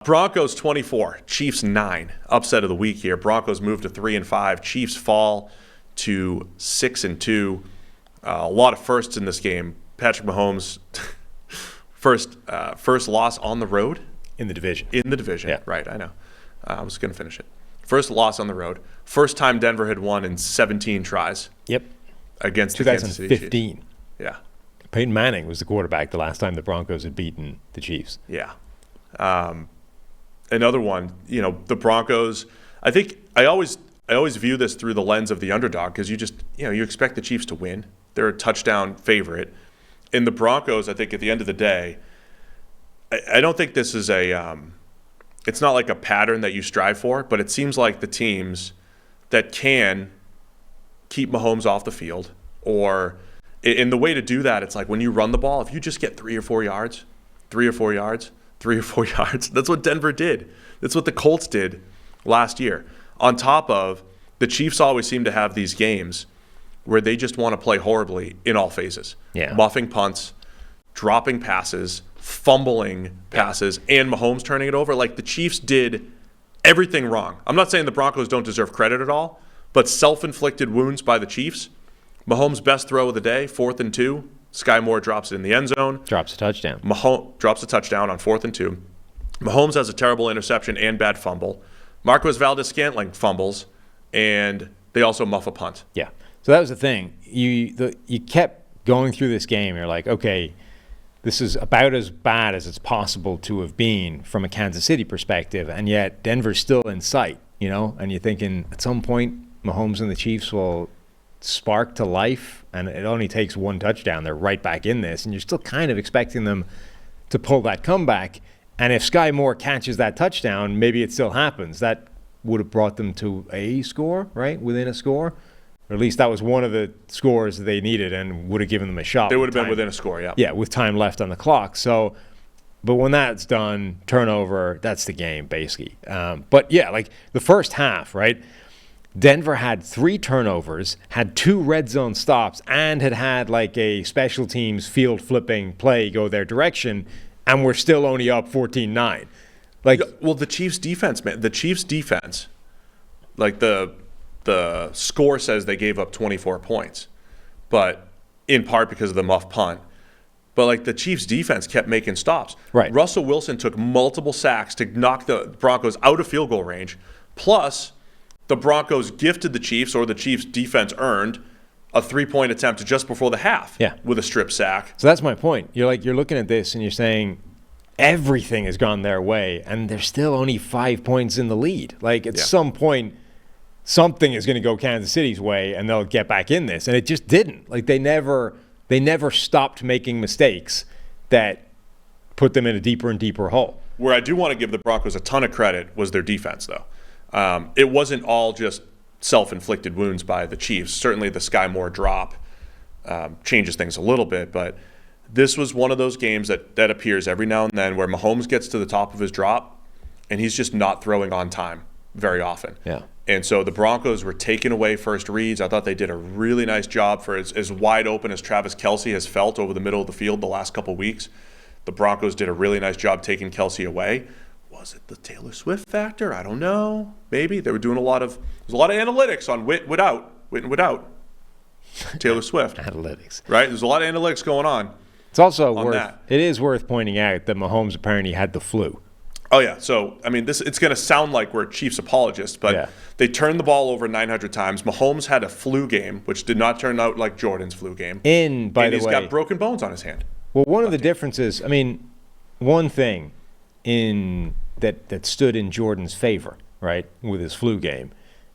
Broncos 24, Chiefs 9. Upset of the week here. Broncos move to 3-5. Chiefs fall to 6-2. A lot of firsts in this game. Patrick Mahomes, first loss on the road. In the division. Yeah. Right, I know. I was going to finish it. First loss on the road. First time Denver had won in 17 tries. Yep. Against the Kansas City Chiefs. 2015. Yeah. Peyton Manning was the quarterback the last time the Broncos had beaten the Chiefs. Yeah. Another one, the Broncos, I think I always view this through the lens of the underdog because you expect the Chiefs to win. They're a touchdown favorite. In the Broncos, I think at the end of the day, I don't think this is it's not like a pattern that you strive for, but it seems like the teams that can keep Mahomes off the field, or in the way to do that, it's like when you run the ball, if you just get 3 or 4 yards, that's what Denver did. That's what the Colts did last year. On top of, the Chiefs always seem to have these games where they just want to play horribly in all phases. Yeah. Muffing punts, dropping passes, fumbling passes, and Mahomes turning it over. Like, the Chiefs did everything wrong. I'm not saying the Broncos don't deserve credit at all, but self-inflicted wounds by the Chiefs. Mahomes' best throw of the day, 4th and 2. Sky Moore drops it in the end zone. Drops a touchdown. Mahomes drops a touchdown on 4th and 2. Mahomes has a terrible interception and bad fumble. Marquez Valdes-Scantling fumbles, and they also muff a punt. Yeah. So that was the thing. You kept going through this game. You're like, okay, this is about as bad as it's possible to have been from a Kansas City perspective, and yet Denver's still in sight, And you're thinking at some point Mahomes and the Chiefs will spark to life, and it only takes one touchdown. They're right back in this, and you're still kind of expecting them to pull that comeback. And if Sky Moore catches that touchdown, maybe it still happens. That would have brought them to a score, right? Within a score. Or at least that was one of the scores that they needed and would have given them a shot. They would have been within a score, yeah. Yeah, with time left on the clock. So, but when that's done, turnover, that's the game, basically. But yeah, like the first half, right? Denver had 3 turnovers, had 2 red zone stops, and had like a special teams field flipping play go their direction, and we're still only up 14-9. Like, well, the Chiefs defense, man. The Chiefs defense, like the score says they gave up 24 points, but in part because of the muff punt. But like the Chiefs defense kept making stops. Right. Russell Wilson took multiple sacks to knock the Broncos out of field goal range. Plus, the Broncos gifted the Chiefs, or the Chiefs defense earned, a 3-point attempt just before the half. Yeah. With a strip sack. So that's my point. You're looking at this and you're saying everything has gone their way, and they're still only 5 points in the lead. Like at some point, something is going to go Kansas City's way, and they'll get back in this. And it just didn't. Like they never stopped making mistakes that put them in a deeper and deeper hole. Where I do want to give the Broncos a ton of credit was their defense, though. It wasn't all just self-inflicted wounds by the Chiefs. Certainly the Sky Moore drop changes things a little bit, but this was one of those games that appears every now and then where Mahomes gets to the top of his drop and he's just not throwing on time very often. Yeah. And so the Broncos were taking away first reads. I thought they did a really nice job for as wide open as Travis Kelce has felt over the middle of the field the last couple weeks. The Broncos did a really nice job taking Kelce away. Was it the Taylor Swift factor? I don't know. Maybe they were doing a lot of analytics on wit and without Taylor Swift. Analytics, right? There's a lot of analytics going on. It's also worth pointing out that Mahomes apparently had the flu. Oh yeah. So I mean, it's going to sound like we're Chiefs apologists, but they turned the ball over 900 times. Mahomes had a flu game, which did not turn out like Jordan's flu game. He's got broken bones on his hand. Well, one of the differences, I mean, one thing that stood in Jordan's favor, right, with his flu game,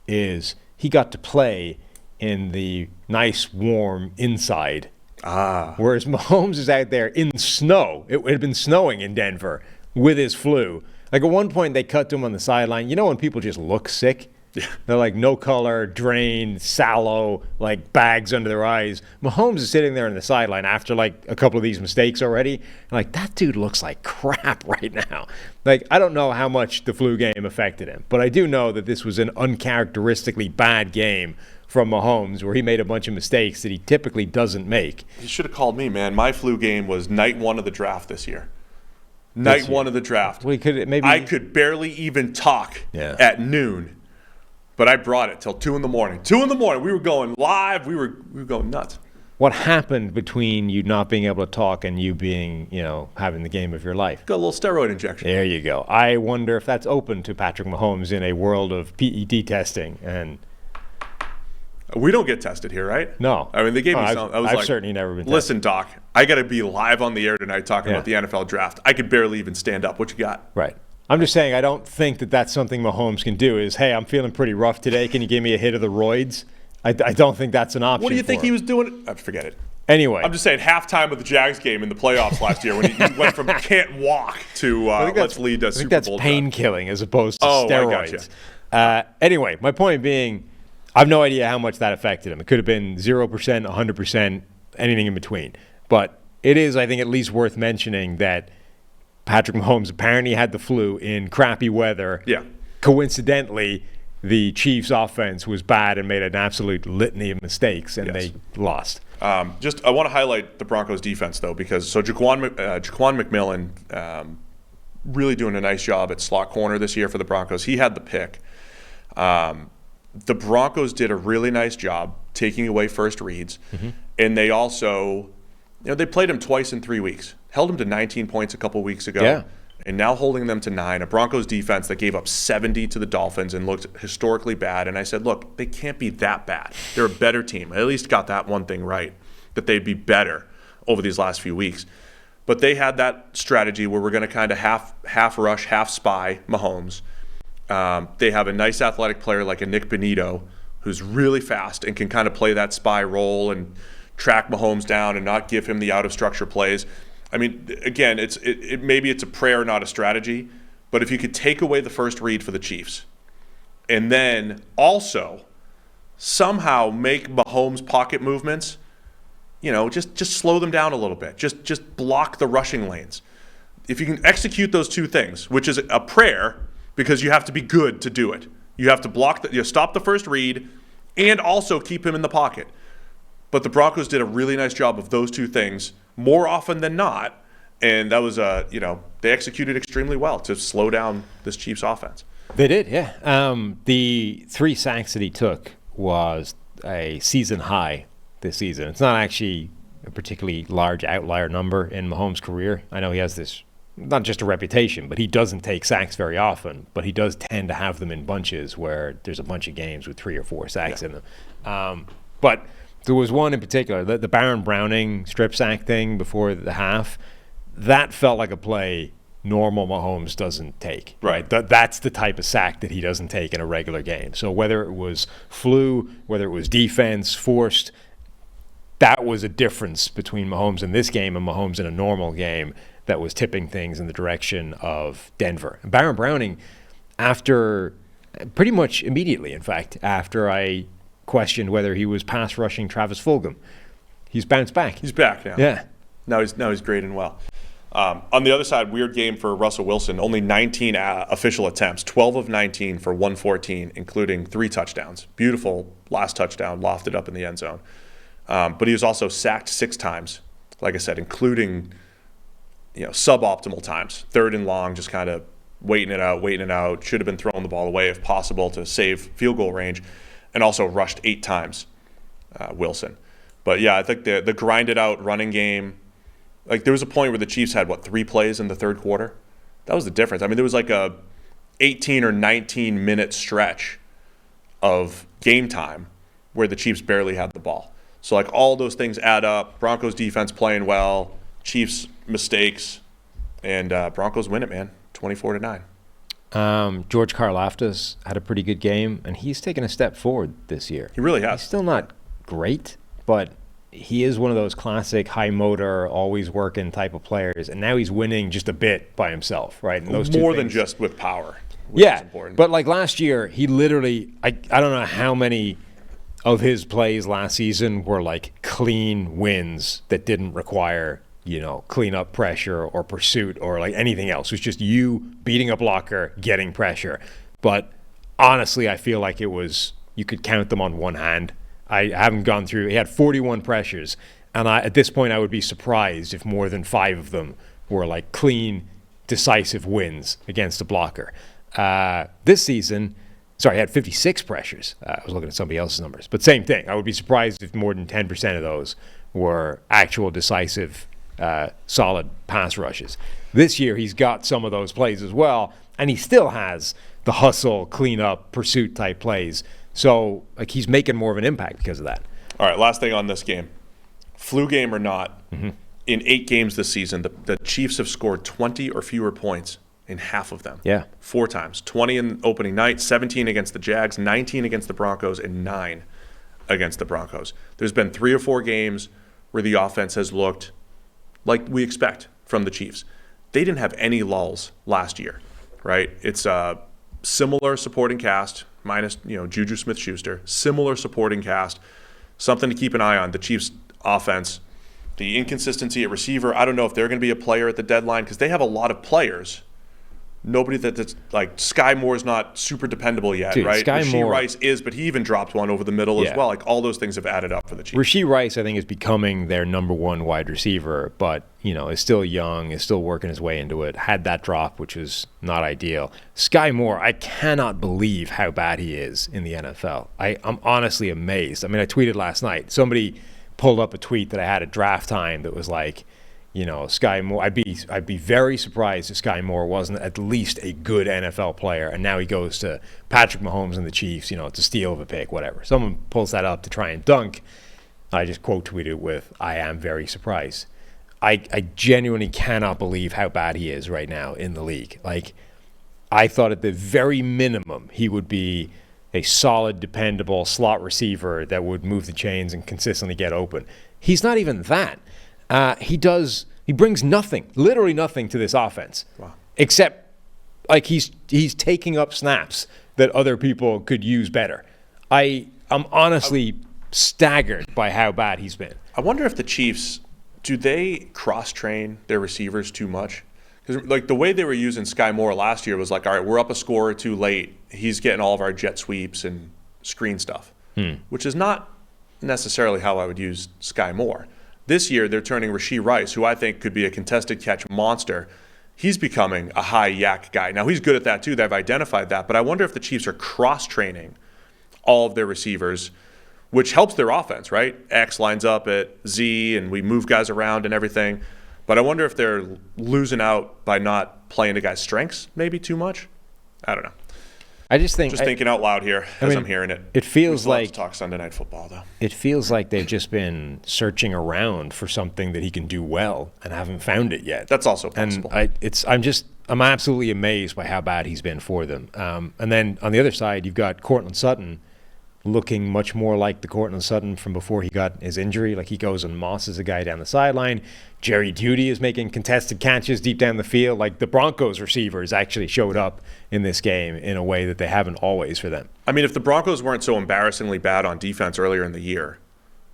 is he got to play in the nice, warm inside. Whereas Mahomes is out there in snow. It had been snowing in Denver with his flu. Like at one point they cut to him on the sideline. You know when people just look sick? Yeah. They're like no color, drained, sallow, like bags under their eyes. Mahomes is sitting there on the sideline after like a couple of these mistakes already. Like, that dude looks like crap right now. Like, I don't know how much the flu game affected him, but I do know that this was an uncharacteristically bad game from Mahomes where he made a bunch of mistakes that he typically doesn't make. You should have called me, man. My flu game was night 1 of the draft this year. Night one of the draft. We could maybe. I could barely even talk at noon, but I brought it till 2 in the morning. 2 in the morning, we were going live. We were going nuts. What happened between you not being able to talk and you being, having the game of your life? Got a little steroid injection. There you go. I wonder if that's open to Patrick Mahomes in a world of PED testing. And we don't get tested here, right? No. I mean, they gave me some. I've certainly never been tested. Listen, Doc, I got to be live on the air tonight talking about the NFL draft. I could barely even stand up. What you got? Right. I'm just saying I don't think that that's something Mahomes can do is, hey, I'm feeling pretty rough today. Can you give me a hit of the roids? I don't think that's an option. What do you think he was doing? Forget it. Anyway. I'm just saying halftime of the Jags game in the playoffs last year when he went from can't walk to let's lead a Super Bowl. I think that's painkilling as opposed to steroids. I gotcha. Anyway, my point being, I have no idea how much that affected him. It could have been 0%, 100%, anything in between. But it is, I think, at least worth mentioning that Patrick Mahomes apparently had the flu in crappy weather. Yeah. Coincidentally, the Chiefs' offense was bad and made an absolute litany of mistakes, and they lost. I want to highlight the Broncos' defense, though, because Jaquan McMillan really doing a nice job at slot corner this year for the Broncos. He had the pick. The Broncos did a really nice job taking away first reads, and they also, they played him twice in 3 weeks. Held him to 19 points a couple weeks ago, and now holding them to 9. A Broncos defense that gave up 70 to the Dolphins and looked historically bad. And I said, look, they can't be that bad. They're a better team. I at least got that one thing right, that they'd be better over these last few weeks. But they had that strategy where we're going to kind of half rush, half spy Mahomes. They have a nice athletic player like a Nick Bonito who's really fast and can kind of play that spy role and track Mahomes down and not give him the out-of-structure plays. I mean, again, maybe it's a prayer, not a strategy, but if you could take away the first read for the Chiefs and then also somehow make Mahomes' pocket movements, just slow them down a little bit. Just block the rushing lanes. If you can execute those two things, which is a prayer because you have to be good to do it. You have to stop the first read and also keep him in the pocket. But the Broncos did a really nice job of those two things more often than not. And that was, they executed extremely well to slow down this Chiefs offense. They did, yeah. The 3 sacks that he took was a season high this season. It's not actually a particularly large outlier number in Mahomes' career. I know he has this, not just a reputation, but he doesn't take sacks very often, but he does tend to have them in bunches where there's a bunch of games with 3 or 4 sacks in them. But there was one in particular, the Baron Browning strip sack thing before the half. That felt like a play normal Mahomes doesn't take. Right. That's the type of sack that he doesn't take in a regular game. So whether it was flu, whether it was defense, forced, that was a difference between Mahomes in this game and Mahomes in a normal game that was tipping things in the direction of Denver. And Baron Browning, pretty much immediately, in fact, after I questioned whether he was pass rushing Travis Fulgham, he's bounced back. He's back now. Yeah. Now he's great and well. On the other side, weird game for Russell Wilson. Only 19 official attempts, 12 of 19 for 114, including 3 touchdowns. Beautiful last touchdown, lofted up in the end zone. But he was also sacked 6 times, like I said, including suboptimal times. 3rd and long, just kind of waiting it out. Should have been throwing the ball away if possible to save field goal range. And also rushed 8 times, Wilson. But yeah, I think the grinded out running game, like there was a point where the Chiefs had 3 plays in the third quarter. That was the difference. I mean, there was like a 18 or 19 minute stretch of game time where the Chiefs barely had the ball. So like all those things add up. Broncos defense playing well, Chiefs mistakes, and Broncos win it, man, 24-9. George Karlaftis had a pretty good game, and he's taken a step forward this year. He really has. He's still not great, but he is one of those classic high motor, always working type of players, and now he's winning just a bit by himself, right? And those more two than things, just with power. Which is important. But like last year, he literally, I don't know how many of his plays last season were like clean wins that didn't require clean up pressure or pursuit or like anything else. It was just you beating a blocker, getting pressure. But honestly, I feel like you could count them on one hand. I haven't gone through, he had 41 pressures. And at this point, I would be surprised if more than 5 of them were like clean, decisive wins against a blocker. This season, he had 56 pressures. I was looking at somebody else's numbers. But same thing. I would be surprised if more than 10% of those were actual decisive, solid pass rushes. This year, he's got some of those plays as well, and he still has the hustle, cleanup, pursuit type plays. So, he's making more of an impact because of that. All right, last thing on this game. Flu game or not, in 8 games this season, the Chiefs have scored 20 or fewer points in half of them. Yeah. 4 times. 20 in opening night, 17 against the Jags, 19 against the Broncos, and 9 against the Broncos. There's been 3 or 4 games where the offense has looked like we expect from the Chiefs. They didn't have any lulls last year, right? It's a similar supporting cast, minus Juju Smith-Schuster, similar supporting cast. Something to keep an eye on. The Chiefs' offense, the inconsistency at receiver. I don't know if they're going to be a player at the deadline because they have a lot of players. Nobody that's like Sky Moore's not super dependable yet, Dude, right? Sky Rashee Moore Rice is, but he even dropped one over the middle as well. Like all those things have added up for the Chiefs. Rashee Rice, I think, is becoming their number 1 wide receiver, but is still young, is still working his way into it. Had that drop, which was not ideal. Sky Moore, I cannot believe how bad he is in the NFL. I'm honestly amazed. I mean, I tweeted last night. Somebody pulled up a tweet that I had at draft time that was like, Sky Moore. I'd be very surprised if Sky Moore wasn't at least a good NFL player, and now he goes to Patrick Mahomes and the Chiefs. It's a steal of a pick, whatever. Someone pulls that up to try and dunk. I just quote tweeted with, "I am very surprised." I genuinely cannot believe how bad he is right now in the league. Like, I thought at the very minimum he would be a solid, dependable slot receiver that would move the chains and consistently get open. He's not even that. He brings nothing, literally nothing to this offense. Wow. Except like he's taking up snaps that other people could use better. I'm honestly staggered by how bad he's been. I wonder if the Chiefs, do they cross-train their receivers too much? Because like the way they were using Sky Moore last year was like, all right, we're up a score or 2 late. He's getting all of our jet sweeps and screen stuff, which is not necessarily how I would use Sky Moore. This year, they're turning Rashee Rice, who I think could be a contested catch monster. He's becoming a high yak guy. Now, he's good at that too. They've identified that. But I wonder if the Chiefs are cross-training all of their receivers, which helps their offense, right? X lines up at Z, and we move guys around and everything. But I wonder if they're losing out by not playing to guys' strengths maybe too much. I don't know. I just think thinking out loud here as I'm hearing it. It feels we like have to talk Sunday Night Football though. It feels like they've just been searching around for something that he can do well and haven't found it yet. That's also possible. And I'm absolutely amazed by how bad he's been for them. And then on the other side, you've got Courtland Sutton looking much more like the Courtland Sutton from before he got his injury. Like he goes and mosses a guy down the sideline. Jerry Jeudy is making contested catches deep down the field. Like the Broncos receivers actually showed up in this game in a way that they haven't always for them. I mean, if the Broncos weren't so embarrassingly bad on defense earlier in the year,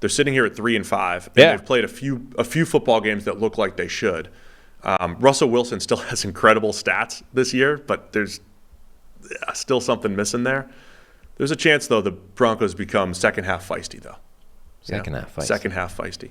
they're sitting here at 3-5, and they've played a few football games that look like they should. Russell Wilson still has incredible stats this year, but there's still something missing there. There's a chance, though, the Broncos become second half feisty, though. Second half feisty. Second half feisty.